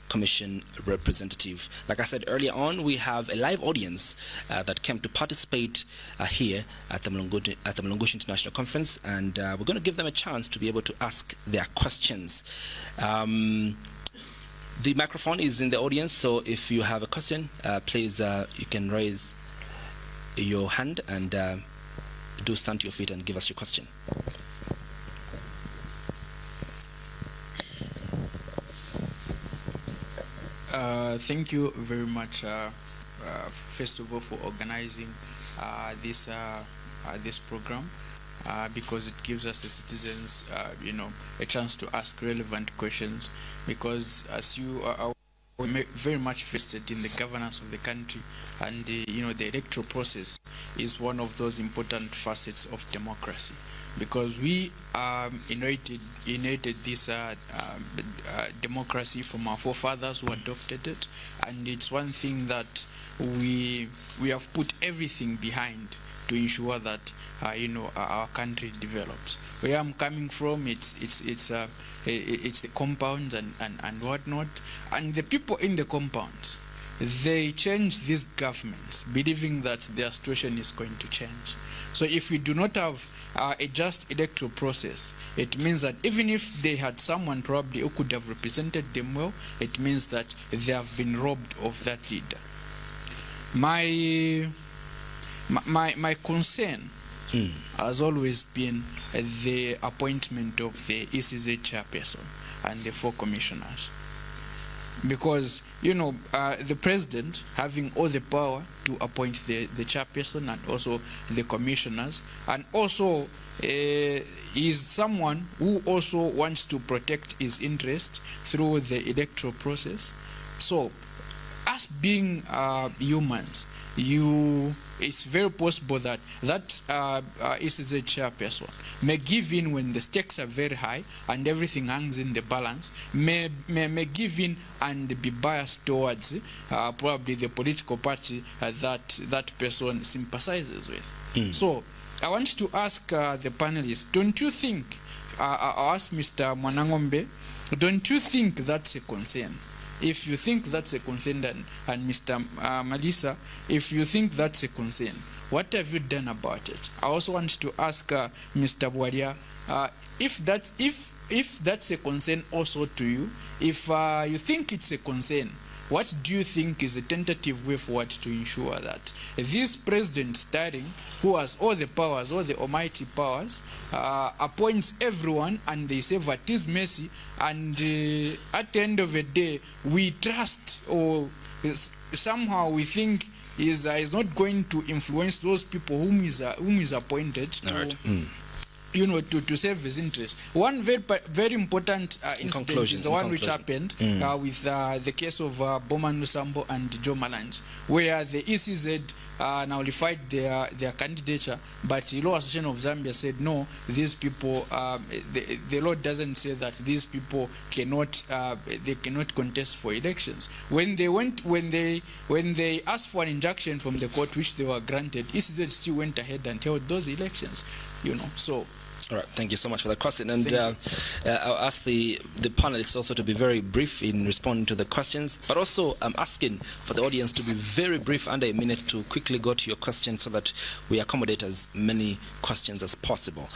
Commission representative. Like I said earlier on, we have a live audience that came to participate here at the Mulungushi International Conference, and we're going to give them a chance to be able to ask their questions. The microphone is in the audience, so if you have a question, please you can raise your hand and do stand to your feet and give us your question. Thank you very much, first of all, for organizing this program, because it gives us, the citizens, a chance to ask relevant questions, because as you are very much vested in the governance of the country, and the electoral process is one of those important facets of democracy, because we inherited this democracy from our forefathers who adopted it, and it's one thing that we have put everything behind to ensure that our country develops. Where I'm coming from, it's the compounds and whatnot, and the people in the compounds, they change these governments believing that their situation is going to change. So if we do not have a just electoral process, it means that even if they had someone probably who could have represented them well, it means that they have been robbed of that leader. My concern has always been the appointment of the ECZ chairperson and the 4 commissioners, because the president having all the power to appoint the chairperson and also the commissioners, and also is someone who also wants to protect his interest through the electoral process. So us being humans, it's very possible that ECZ chairperson may give in when the stakes are very high and everything hangs in the balance, may give in and be biased towards probably the political party that person sympathizes with. So I want to ask the panelists, don't you think, I'll ask Mr. Mwanangombe, don't you think that's a concern? If you think that's a concern, and Mr. Malisa, if you think that's a concern, what have you done about it? I also want to ask Mr. Bwaria, if that's a concern also to you, if you think it's a concern, what do you think is a tentative way forward to ensure that this president starting, who has all the powers, all the almighty powers, appoints everyone and they say at his mercy, and at the end of the day we trust, or somehow we think is not going to influence those people whom is appointed to, to serve his interest. One very important incident is the one which happened with the case of Boma Nusambo and Joe Malange, where the ECZ nullified their candidature, but the Law Association of Zambia said no, these people, the law doesn't say that these people cannot contest for elections. When they asked for an injunction from the court, which they were granted, ECZ still went ahead and held those elections. So. All right, thank you so much for the question, and I'll ask the panelists also to be very brief in responding to the questions, but also I'm asking for the audience to be very brief, under a minute, to quickly go to your questions so that we accommodate as many questions as possible.